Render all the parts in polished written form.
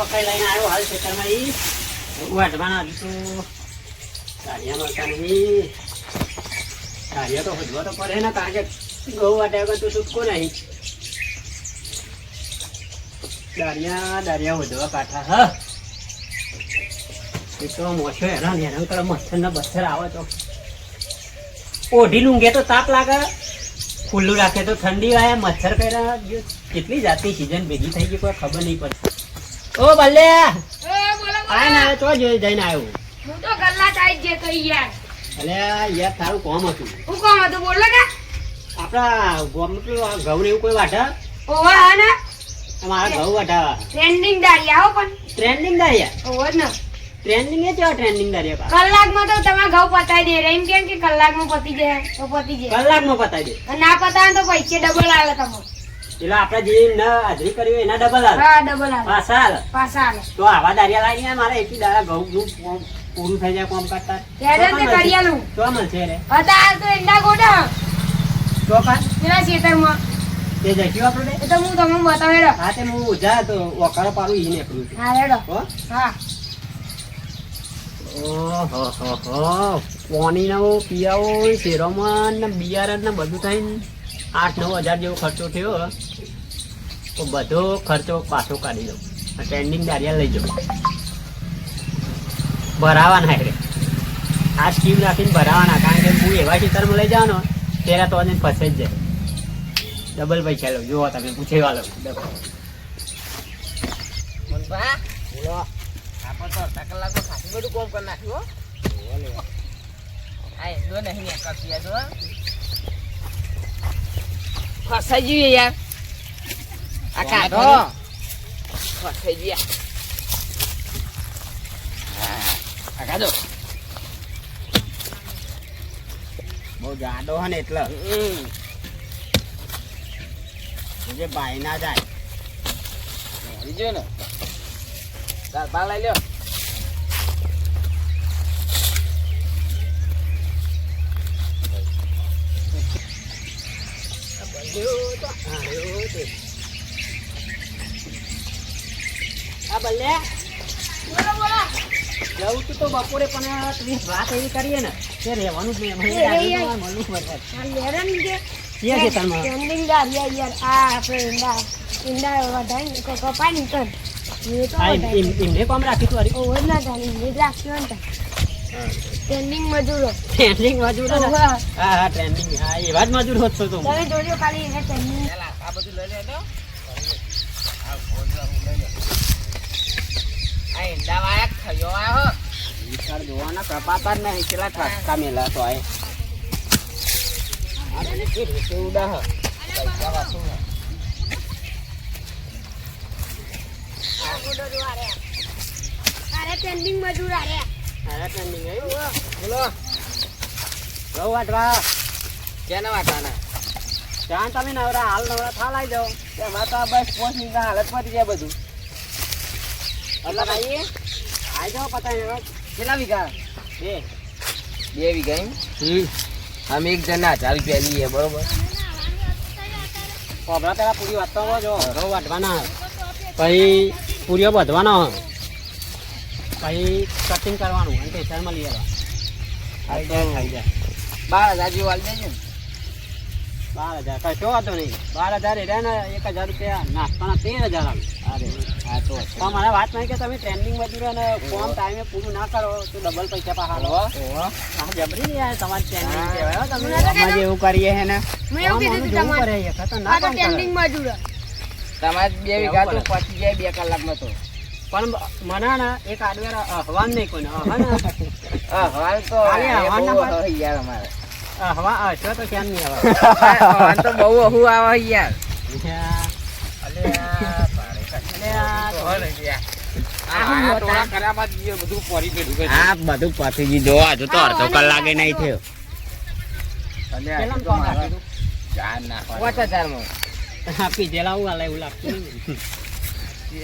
પકડી લઈને આવ્યો હાલ ખેતરમાં ઈ વાટવાના હજુ તો ધારિયા મળતા નહીં. ધારિયા તો હજવા તો પડે ને કારણ કે ઘઉં વાટ્યા વગર તો છૂટકો નહીં. દારિયા વધવા કાંઠા હા એ તો મોછો હેરાન કરે મચ્છર ને બચ્છર આવે તો ઓઢી ઊંઘે તો તાપ લાગે, ખુલ્લું રાખે તો ઠંડી વાય. મચ્છર કર્યા કેટલી જાતની સિઝન ભેગી થઈ ગઈ કોઈ ખબર નહીં પડતી. ઓ બલ્લે આય ને તો જઈને આવ્યો. હું તો ગલ્લા ચાઈ જે તો યાર. અલે યાર તારું કોમ હતું. હું કોમ હતું બોલો કે આપણા ગામમાં પેલું ઘઉં ને એવું કોઈ વાટા? ઓવા હા ને અમારા ઘઉં વાટા ટ્રેન્ડિંગ દારિયા હો પણ ટ્રેન્ડિંગ દારિયા. ઓવા ને ટ્રેન્ડિંગ એ કેવા ટ્રેન્ડિંગ દારિયા? કલાકમાં તો તમારા ઘઉં પતાઈ દે રે. એમ કેમ કે કલાકમાં પતી જાય તો પતી જાય. કલાકમાં પતાઈ દે. અને ના પતાવે તો પૈસે ડબલ આવે તમને. એટલે આપણે જે હાજરી કરી હોય એના ડબલ આવે. હા ડબલ આવે. પાછા આવે. તો આવા દારિયા લાવીને મારે એકી દાડા ઘઉં નું પૂરું થઈ જાય કોમ કરતા. ત્યારે તે કરિયાલું તો મળશે રે. હતા તો એંડા ગોડા તો કાં પેલા ખેતરમાં તે જઈશું આપણે. એ તો હું તમને બતાવે રે. હા તે હું જા તો વખારો પાડું ઈ નીકળું છું. હા રેડો. હો હા ઓહો પાણી નો પીયાવો શેરોમાં ને બિયારણ ને બધું થઈને 8-9 હજાર જેવો ખર્ચો થયો. તો બધો ખર્ચો પાછો કાઢી દઉં. ટ્રેન્ડિંગ દારિયા લઈ જાઉં. ભરાવાના રે આ સ્કીમ રાખીને ભરાવાના, કારણ કે હું એવા ખેતરમાં લઈ જાવ ને ત્યારે તો ફસે જ જાય. ડબલ પૈસા લો. જુઓ તમે પૂછેવા લો. બોલો આપણે તો અડધા કલાકમાં ખાસું બધું કોમ કરી નાખ્યું. આ જો નહીં કરતી જો ફસાઈ જઈએ યાર. આ કાઢો ફસાઈ ગયા. આ કાઢો બહુ જાડો હે ને એટલે જે ભાઈ ના જાય. બીજો ને ચાલ બા લઈ લ્યો. આ બલ્લે બોલો બોલો. જવું તો બપોરે પણ વાત એવી કરીએ ને કે રહેવાનું જ નહીં. મળવું પડે. આ લેરન કે ક્યાં ખેતરમાં? ટ્રેન્ડિંગ દારિયા યાર. આ આપણે ઈંડા વધારે કપાઈ નીકળ એ તો એમને કોમ રાખી તું? ઓવર ના થાય એ રાખ્યો ને ટ્રેન્ડિંગ મજૂરો. ટ્રેન્ડિંગ મજૂરો ને? ઓવા. હા હા ટ્રેન્ડિંગ. હા એવા જ મજૂર હોત છો તું. તમે જોજો ખાલી એને ટ્રેન્ડિંગ. આ બધું લઈ લે તો આ ઈંડા વાયા ખયો આવ્યો. વિચાર જોવાના કપાતા જ નહીં. કેટલા ઠસકા મેલા તો આ ઉડા હ પૈસા વાસુ અરે ટ્રેન્ડિંગ મજૂર આરે. અરે ટ્રેન્ડિંગ આવ્યું. બોલો ઘઉં વાટવા કેના વાટાના ત્યાં તમે નવરા હાલ નવરા થા લાવી દો. એમાં તો બસ 5 મિનિટના હાલત પતી જાય બધું. એટલે ભાઈ આવી જાઓ પતાવી. કેટલા વીઘા? 2 વીઘા એમ. અમે એક જણા 1000 રૂપિયા લઈએ બરોબર. કોબરા પેલા પૂરી વાટવા જો ઘઉં વાટવાના પછી પૂરીઓ બધવાનો પછી કટિંગ કરવાનું અને ટેસરમાં લઈ આવવા. થઈ જાય 12,000 જેવું આલી દેજો ને. 12,000 કશો વાંધો નહીં. 12,000 એ રહ્યા ને 1,000 રૂપિયા નાસ્તાના 13,000 આવે. અરે હા તો મારે વાત નહીં કે તમે ટ્રેન્ડિંગ મજૂરો અને કોમ ટાઈમે પૂરું ના કરો તો ડબલ પૈસા પાછા લો. હા જબરી નહીં યાર તમારી ટ્રેન્ડિંગ કહેવાય. તમે એવું કરીએ હે ને મેં એવું કીધું તું તમારે. આ તો ટ્રેન્ડિંગ મજૂર. તમારે 2 વીઘા તો પતી જાય 2 કલાકમાં તો. પણ મને ને એક આડવેર અહવાન નહીં કોઈને હાલ તો યાર અમારે હવા હશો તો કેમ નહીં આવે. હાલ તો બહુ અહુ આવે યાર. હા બધું પતી ગયું. જો હજુ તો અડધો કલાકે નહીં થયો. 5,000 માં આપી દેલા હું હાલે એવું લાગતું નહીં.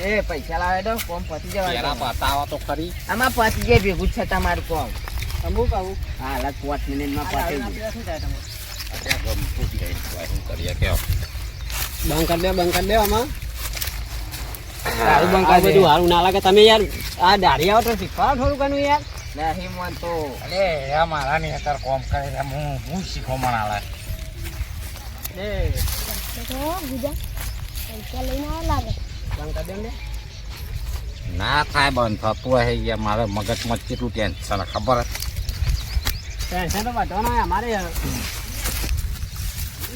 એ પૈસા લાવે તો કોમ પતી જવા. બતાવો તો ખરી. આમાં પતી જાય ભેગું જ છે તમારું કોમ. અમુક આવું હાલત 5 મિનિટમાં પતી ગયું. શું થાય તમારે? બંધ કરી દે આમાં. દારૂ બંધ આ કરી બધું દે. હારું ના લાગે તમે યાર આ દાઢી આવો તો શીખવાડો થોડું ઘણું યાર નહીં મન તો અરે આ મારા ની અત્યારે કોમ કરે છે હું શીખો મનાલા તો ગુજા પૈસા લઈને આવે લાગે બંધ કરી દેમ લે. ના થાય બંધ થતું હે યાર મારે મગજમાં કેટલું ટેન્શન ખબર હે? ટેન્શન તો વધવાનું હોય અમારે યાર.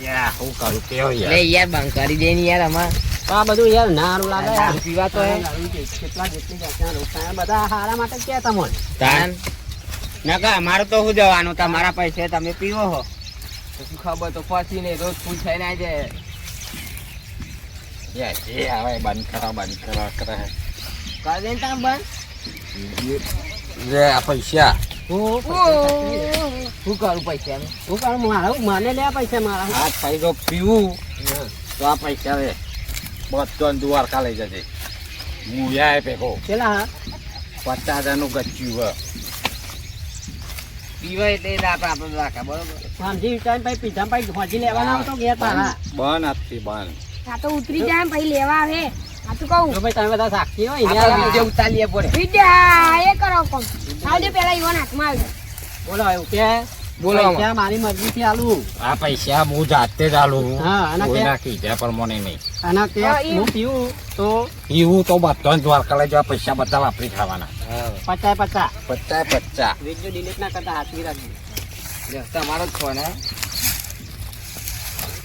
યાર હું કરું કેવો લે યાર બંધ કરી દે ને યાર આમાં તો આ બધું યાર ના હારું લાગે યાર. દારૂ પીવા તો હે દારૂ કેટલા જેટલી જાતના રોગ થાય બધા હારા માટે જ કહેતા મને. તાન નકા અમારે તો શું જવાનું તમારા પૈસે તમે પીવો હો. પછી ખબર તો પછી ને રોજ ફૂલ થઈને આવી જાય યાર જે આવે બંધ કરો કરે હે. કરી દે ને તાન બંધ લે આ પૈસા હું શું કરું પૈસા ને હું કરું મને લે પૈસા મારા. આ પૈસો પીવું તો આ પૈસા રે બધો દ્વારકા લઈ જજે હું યાર ભેગો કેટલા હા 50,000 ગચ્યું પીવા એટલે આપણે રાખા બરોબર સમજી વિચારીને પછી પીધા પછી હોજી લેવાના આવતો ગયા તારા. બંધ આપતી બંધ આ તો ઉતરી જાય ને પછી લેવા આવે આ તો કહું જો ભાઈ તમે બધા સાક્ષી હોય ને આપણે યાર. વિડીયો ઉતારીએ પડે વિદ્યા એ કરો કોમ આવજો પેલા ઈવન હાથમાં આવજો બોલો એવું કે બોલો આમાં. પૈસા મારી મરજીથી આલું. આ પૈસા હું જાતે જ આલું હા, અને કોઈ કે- નાખી ત્યાં પ્રમાણે નહીં અને કે હા, એ- હું પીવું તો એવું તો બધો દ્વારકા લઈ જવા પૈસા બધા વાપરી ખાવાના 50 50 વિડીયો ડિલીટ ના કરતા હાથવી રાખજો. લ્યો, તમારો જ ફોન હે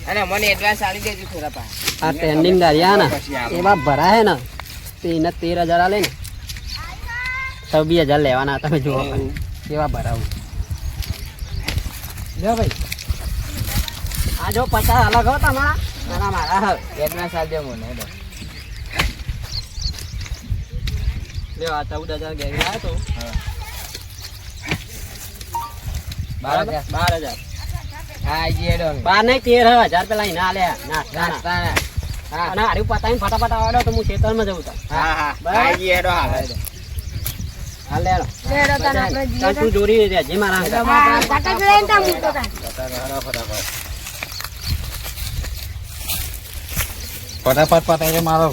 અને મને એડવાન્સ આલી દેજો થોડા પા આ ટ્રેન્ડિંગ દરિયા ને પછી આપણે- એવા ભરાય ને તે એને 13,000 આલે ને 26,000 લેવાના તમે જુઓ ખાલી. કેવા ભરાવું જો ભાઈ આ જો 50 અલગ હો તમારા અને મારા હો. એડવાન્સ આલી દે મને હેડો. લ્યો આ 14,000 ગેરી આવ્યો તો 12,000. 12,000 હા આજી હેડો 12 નહીં 13,000 પેલા એના આલ્યા નાસ્તાના. નાસ્તાના. હા અને હારું પતાવીને ફટાફટ આવડો તો હું ખેતરમાં જઉં તા. હા બરાબર? આજી હેડો હાલ હા લે લો. લેડો તને આપણે ચાલ જઈએ તું જોડી રહેજે મારા હાથે. હા કાકા લઈને તા મૂકો તા ફટાફટ પતાવી મારો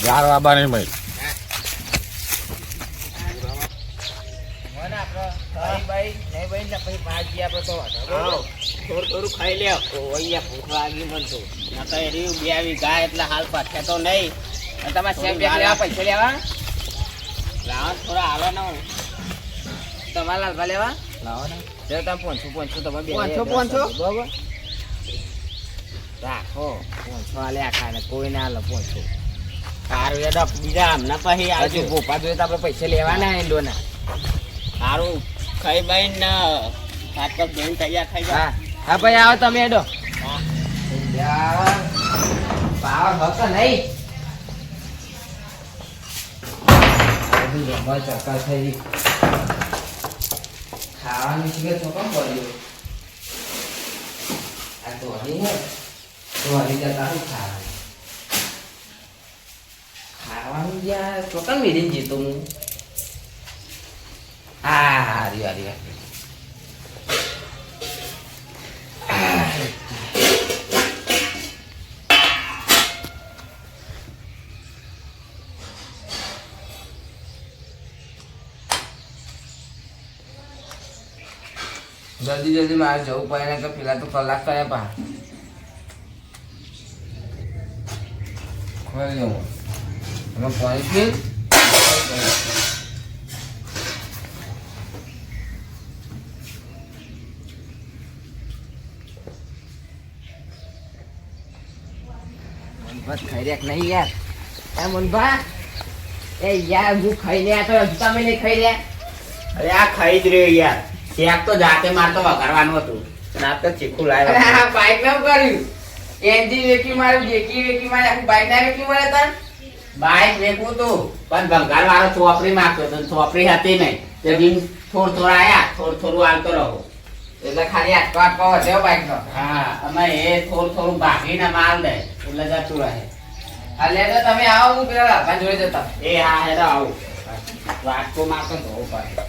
જાર વાબા નહીં ભાઈ મને આપણો ભાઈ ભાઈ નહીં ભાઈ ને પછી ભાજી આપણે તો આવો. થોડું ખાઈ લ્યો. ઓયા ભૂખ લાગી મને તો ના તો એરી 2 વીઘા એટલે હાલ પાછા તો નહીં. અને તમારે સેમ પેક લેવા પૈસા લેવા લાવો થોડા હાલો ને. તમારા લાલભા લેવા લાવો ને. જો તમે 500 તમે બે 500. બરોબર રાખો 500 આલે આખા ને કોઈ ના આલે 500 સારું એડો બીજા હમણાં પછી હજુ આવજો. ભોપા જોઈએ તો આપણે પૈસા લેવાના હે લોના સારું ખાઈ બાઈ ને સાત કપ જઈને તૈયાર થઈ જાય. હા હા ભાઈ આવો તમે હેડો પાવર હતો નહીં ખાવાનું છે તો કમ પડ્યું આ તો હરી હે તો હરી જતા હું ખાવાનું યાર તો કમ મેળીને જતો હું હા હારી હારી હારી જલ્દી જલ્દી મારે જવું પડે ને કે પેલા તો કલાક કરે પા ખોલી જવું એમાં પાણી પી મનભા ખાઈ રહ્યા કે નહીં યાર એ મનભા એ યાર હું ખાઈ રહ્યા તો હજુ તમે નહીં ખાઈ રહ્યા અરે આ ખાઈ જ રહ્યો યાર. શેક તો જાતે માર તો વઘારવાનું હતું. ના તો ચીખું અરે લાવ્યો. આ બાઈક નું કર્યું એન્જિન વેકી માર્યું જેકી વેકી માર્યું આખું બાઈક ના વેકી મારે તન બાઈક વેકવું તું પણ ભંગાર વાળો ચોપડી માંગતો હતો. ચોપડી હતી નહીં તે દિન થોડું આયા થોડું હાલતો રહો. એટલે ખાલી આટકો આટકો વધ્યો બાઈક નો હા અમે એ થોડું ભાગીને માલ દે એટલે જતું રહે. હા લે તો તમે આવો હું પેલા લાભા જોડે જતા એ હા હેરો આવું વાટકો મારતો ધોવું પડે.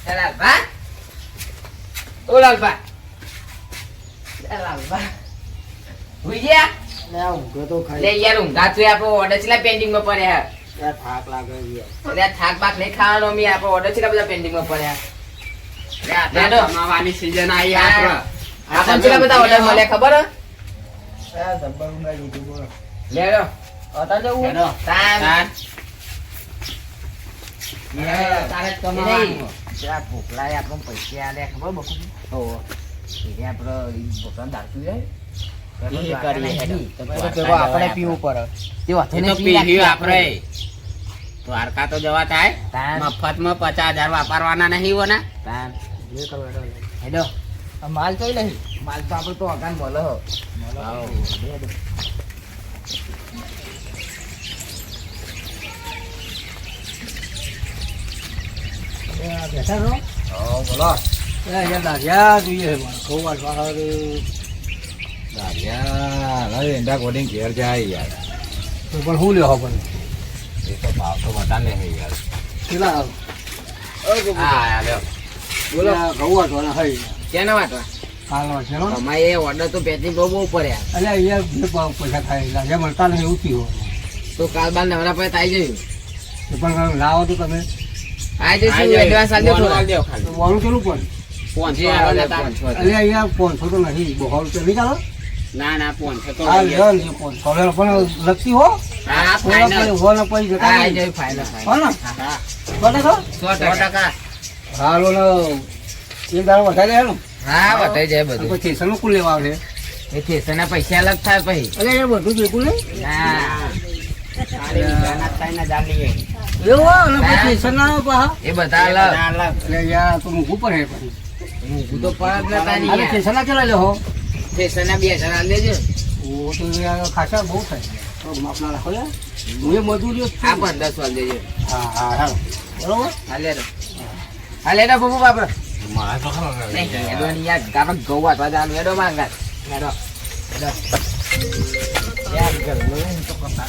લાલભા ઓ લાલભા લાલભા હુઈ ગયા? લે આ ઊંઘો તો લે ખાઈ યાર ઊંઘાતું આપણો ઓર્ડર છેલ્લા પેન્ડિંગમાં પડ્યા યાર થાક લાગે યાર એટલે થાક બાક નહીં ખાવાનો મી આપણો ઓર્ડર છેલ્લા બધા પેન્ડિંગમાં પડ્યા લેડો. કમાવાની season આવી હા. આપણે. આપણને છેલ્લા બધા ઓર્ડર મળ્યા ખબર હે? આ જબ્બર ઊંઘાઈ લીધું બોલો. લેડો. અત્યારે જવું? લેડો. તાન. તારે જ એ કમાવાનું. નહીં. પેલા ભોપલાએ આપણને પૈસા આલ્યા ખબર બકુ? ઓહો. એને આપણે ઈ ભોપલાને દારૂ જાય. એ કરીએ હેડો. તો દ્વારકા પેલો આપણે જવાય પીવું પડે. તે વાંધો એ તો નહીં, પી પીવ્યું નાખીએ આપણે. દ્વારકા તો જવા થાય તાન. મફતમાં 50,000 વાપરવાના નહીં હોના તાન. જે કરો હેડો. હેડો. આ માલ કઈ નહીં માલ તો આપણે તો અગાન મળે હો. બેઠા છો બોલો અહીંયા દાઢિયા જોઈએ છે મારે. ખોવા વાળા રે. દારિયા હવે એંડા કોડિંગ ઘેર જાય યાર તો પણ શું લ્યો પણ એ તો ભાવ તો વધારે હે યાર કેટલા હા લ્યો. બોલો ખોવા વાળા હઈ કેના વાટવા? કાલનો છે નો અમારે એ ઓર્ડર તો પેકિંગ બહુ બહુ પડ્યા. એટલે અહીંયા બે પૈસા થાય લાગે મળતા નહીં એવું થયું તો કાલ બાર નવરા પાસે આવી જયું. એ પણ લાવો તો તમે આવી જઈશું એડવાન્સ આલજો થોડા. તો વાળું કેટલું પણ જે આવે ને તાન. એટલે અહીંયા 500 તો નહીં 200 રૂપિયા નહીં ચાલો ના ના 500 તો હા લઈએ. લ્યો ને 500 પણ લખતી હો હા ઓલા ફાઇનલ. પછી હોના પછી જતા હા આવી નહીં. જયું ફાઇનલ હો ને હા બને તો 100%. હાલો ને એક દાડો વધારે હેલો હા બતાવી જાય બધું. પછી સ્ટેશનનું કુલ લેવા આવે એ સ્ટેશનના પૈસા અલગ થાય પછી. એટલે એ બધું ભેગું નહીં હા એવું હોય ને પછી સ્ટેશન ના આવે પાછા. એ બધા અલગ. એટલે યાર તો મૂકવું પડે પછી ઊંઘું તો પરત નતા અને નહીં. સ્ટેશન ના કેટલા લેહો સ્ટેશનના 2000 આલ દેજો. ઓ તો યાર ખાસા બહુ થાય તો માપના રાખો યાર હું એ મજૂરીઓ જ આ છું. 1500 આલ દેજો. હા હા હાલો બરોબર હા લેડો. હા લેડો બબુ બાપરો. મારા તો ખરો નહીં, હેડો નહીં યાર. ગામમાં ઘઉં વાટવા જવાનું. હેડો માંગા. હેડો. હેડો. યાર, ઘરનું તો કરતા.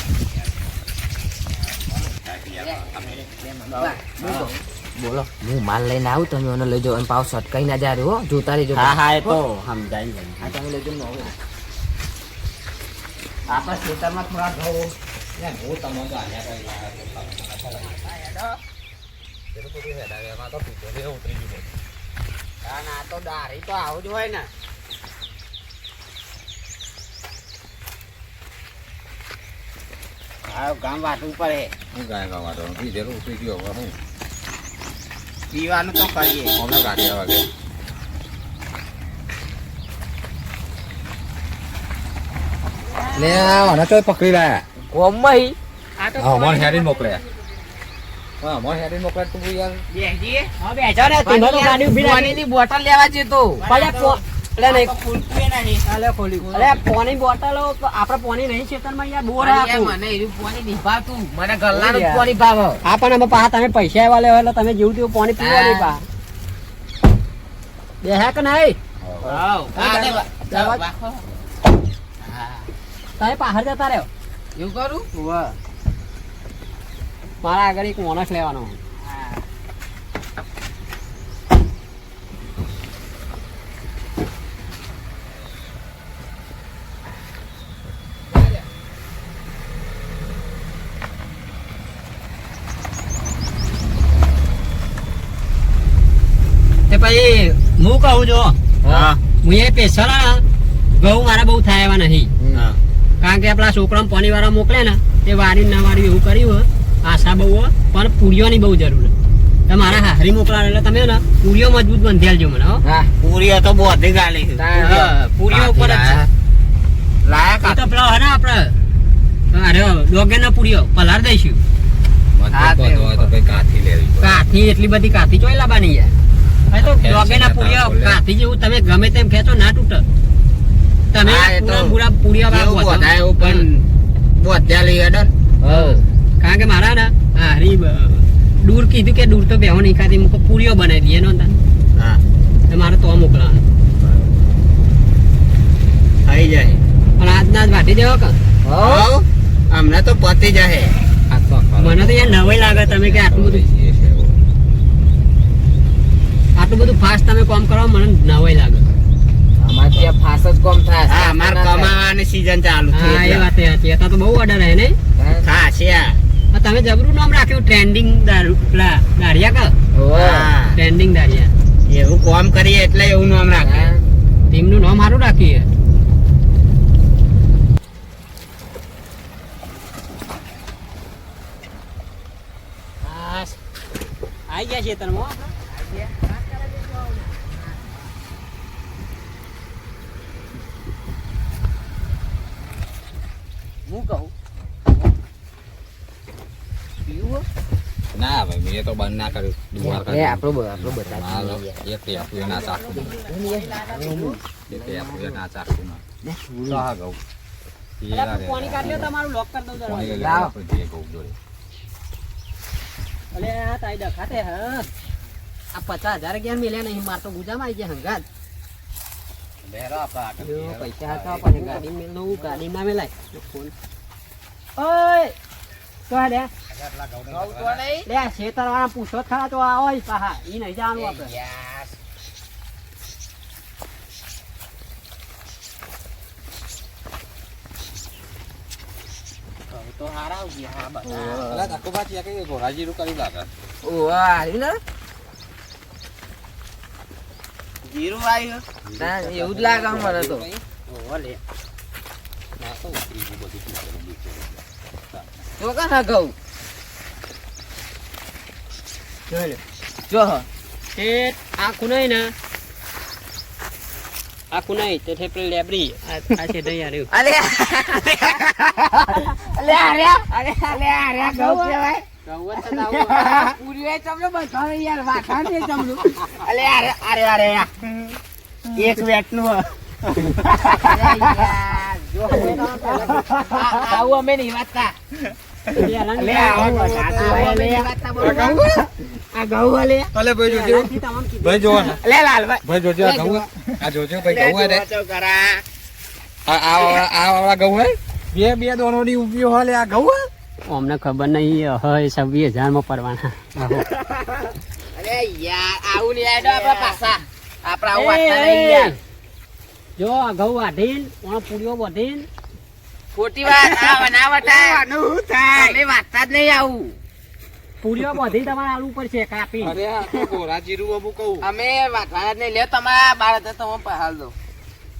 બોલો હું માલ લઈને આવું તમે મને લઈ જાઓ અને પાવ શર્ટ કઈ ના જાય હો જોતા રહેજો. હા એ તો સમજાય હા તમે લઈ જાઓ ને હવે. આપણા ખેતરમાં થોડા ઘઉં હું તમને તો આલ્યા કઈ ઉતરી ગયું ના તો દારી તો આવું જ હોય ને હા ગામ વાટવું પડે હું ગાય ગાવા તો જરૂર ઉતરી ગયો હવે હું પીવાનું તો કરીએ અમને ગાડી આવવા ગઈ લે આને તો પકડી લાયા કોમમાં હા મને હેરીને મોકલ્યા હા મને હેરીને મોકલ્યા તું યાર બેસો ને તું તો ગાડી ઊભી રાખી. પાણીની બોટલ લેવા જતો. પાણી બોટલો આપડે પાણી નહીં ખેતરમાં યાર બોર મને એનું પાણી નિભાવતું. મને ગલ્લાનું જ પાણી ભાવે. હા પણ અમે પાછા તમે પૈસા એવા લેવા એટલે તમે જેવું તેવું પાણી પીવા નહીં પા બે હે કે નહીં તમે બહાર જતા રહ્યો એવું કરું? મારા આગળ એક માણસ લેવાનો તે પછી હું કહું જો હું એ પેશલ ઘઉં મારા બહુ થાય એવા નહીં કારણ કે આપણા છોકરાને પાણી વાળા મોકલે ને તે વારી ના વારી એવું કર્યું હોય આશા બહુ હોય પણ પૂરીઓની બહુ જરૂર છે મારા હારી મોકલા એટલે તમે ને પૂરીઓ મજબૂત બંધેલજો મને હો હા પૂરીઓ તો બહુ અધી ગાલી પૂરીઓ ઉપર જ છે લાયા એ તો પેલો હે ને આપણે અરે ડોગે ના પૂરીઓ પલાર દઈશું કાથી લેવી કાથી એટલી બધી કાથી ચોઈ લાવવાની યાર હવે તો ડોગે ના પૂરીઓ કાથી જેવું તમે ગમે તેમ ખેંચો ના તૂટે તમે હા, એ તો પૂરા પૂરીઓ કારણ કે મારા ને હારી દૂર કીધું કે દૂર તો બેહો નહીં ખાતી મૂકો પૂરીઓ બનાવી દઈએ નો મારે તો મોકલાવાનું આવી જાય પણ આજના જ વાટી દેવો કે હમણાં તો પતી જાય મને તો યાર નવાઈ લાગે તમે કે આટલું બધું ફાસ્ટ તમે કામ કરો મને નવાઈ લાગે અમાર ત્યાં ફાસ જ કોમ થાય હા માર કમાવાની સીઝન ચાલુ થઈ હા એ એટલે. વાત હતી અત્યારે તો બહુ ઓર્ડર હે ને હા છે આ. તમે જબરું નામ રાખ્યું ટ્રેન્ડિંગ દારિયા કા હા. ટ્રેન્ડિંગ દારિયા એવું કોમ કરીએ એટલે એવું નામ રાખે. ટીમનું નામ સારું રાખ્યું આઈ ગયા છે તને હું કહું ના ભાઈ મેં તો બંધ ના કર્યું દ્વારકા એ આપણો બધા મારો એક ટેપુએ ના ચાખું એક ટેપુએ ના ચાખું ના સા ગઉં પાણી કાઢ્યો તમારું લોક કરી દઉં દરવાજો. લાવ. જે ગઉં જોડે અલે આ તાઈ ડખાતે હ આ 50,000 ગયા મિલ્યા નહીં માર તો ગુજામાં આવી ગયા હંગાત બેરો આપા જો પૈસા હતા પણ ગાડી મેલું ગાડી ના મેલાય ફોન ઓય તો લે લે શેતર વાળા પૂછો ખરા તો આ ઓય પાહા ઈ નહીં જાણવું આપણે તો હારા ગયા હા બધા અલા ધક્કો બાચી કે ગોરાજી રું કરી લાગે ઓ આવી ને જીરું આવ્યું. ના એવું જ લાગે મને તો ઓહો લે ના તો ઉતરી ગયું બધું તો કા ના કહું જોઈ લે જો શેઠ આખું નહીં ને આખું નહીં તે છે પેલી લેબરી આ છે નહીં યાર અલે ગૌ કહેવાય પૂરી તમને બતાવો યાર વાખા ને ચમલું અરે એક વેટનું હ. આવું અમે નહીં વાંચતા આ ઘઉં લે અલે ભાઈ જોજો ભાઈ જોવો ને લે લાલભાઈ ભાઈ જોજો આ ઘઉં આ જોજો ભાઈ ઘઉં રે કરા આ વાળા ઘઉં હે બે દોનોની ઉભી હોય લે આ ઘઉં અમને ખબર નહીં હોય 26,000 માં પરવાના અરે યાર આવું નહીં આડો આપણા પાછા આપણા આવું વાંચતા નહીં યાર જો આ ઘઉં વાઢીન ઓણ પૂરીઓ વધીન ખોટી વાત આ બનાવટા અમે વાંચતા જ નહીં આવું પૂરીઓ બધી તમારે આલુ પડશે કાપી અરે આ તો ગોરાજી રું અમુક કહું અમે વાંચવાના જ નહીં લ્યો તમારા બાર હતા તમે પહાલ દો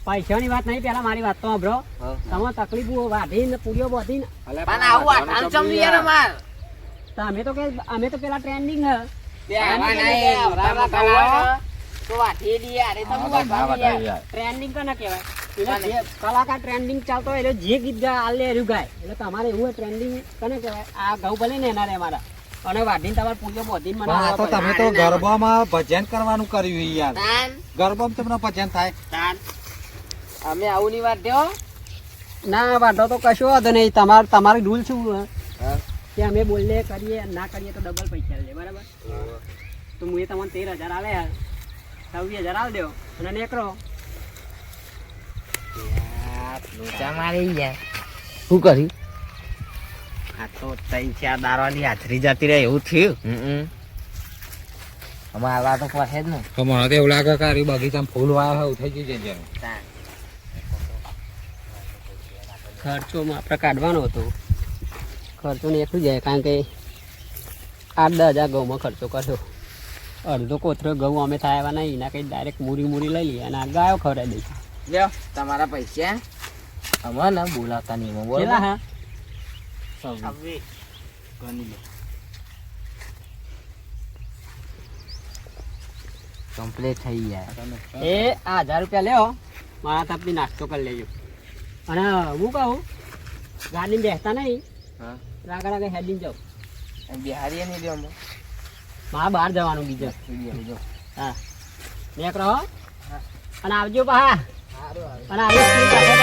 પૈસાની વાત નહીં પેલા મારી વાત તો બ્રો તમે તકલીફો વાઢીને પૂરીઓ બધીને પણ આવું વાંચવાનું ચમલી યાર અમાર તો અમે તો પેલા ટ્રેન્ડિંગ હે બે આવા નહીં આવરામાં કલાવા તો વાંચી દઈએ અરે તમે વાંચવાનું યાર ટ્રેન્ડિંગ કને કહેવાય એટલે જે કલાકાર ટ્રેન્ડિંગ ચાલતો હોય એટલે જે ગીત ગાય આલે એરું ગાય એટલે તમારે એવું ટ્રેન્ડિંગ કને કહેવાય આ ઘઉં ભલે ને એના રે મારા અને વાઢીને તમારે પૂરીઓ બધીને મને આ તો તમે તો ગરબામાં ભજન કરવાનું કર્યું યાર તાન ગરબામાં તમને ભજન થાય તાન અમે આવું નહીં વાંચ્યો ના વાંધો તો કશો વાંધો નહીં તમારે રૂલ શું હે? કે અમે બોલીએ કરીએ ના કરીએ તો ડબલ પૈસા લે બરાબર તો હું એ તમને 13,000 આલે 26,000 આલ દેવો અને નીકળો લોચા મારી યાર શું કરી આ તો 3-4 દારાની હાજરી જતી રહે એવું થયું. અમારે આવા તો પાસે જ ને તો મને તો એવું લાગે કે આ બગીચામાં ફૂલ વાયા હોય થઈ ગઈ છે ખર્ચોમાં આપણે કાઢવાનો હતો ખર્ચો ને એટલું જાય કારણ કે 8-10,000 ઘઉંમાં ખર્ચો કર્યો અડધો કોથરો ઘઉં અમે થાય એવા નહીં એના કંઈ ડાયરેક્ટ મૂરી લઈ લઈએ અને આ ગાયો ખવડાવી દઈશું લ્યો તમારા પૈસા અમારે ને બોલાવતા નહીં બોલો કેટલા હા કમ્પ્લીટ થઈ ગયા એ આ 1,000 રૂપિયા લેવો મારા તરફથી નાસ્તો કરી લેજો અને હું કહું ગાડી બેસતા નહીં હા રાગા હેડીને જાઉં બિહારી નહીં લ્યો અમે મારે બહાર જવાનું બીજું બીજો હા નીકળો હો. અને આવજો પા સારું અને આવી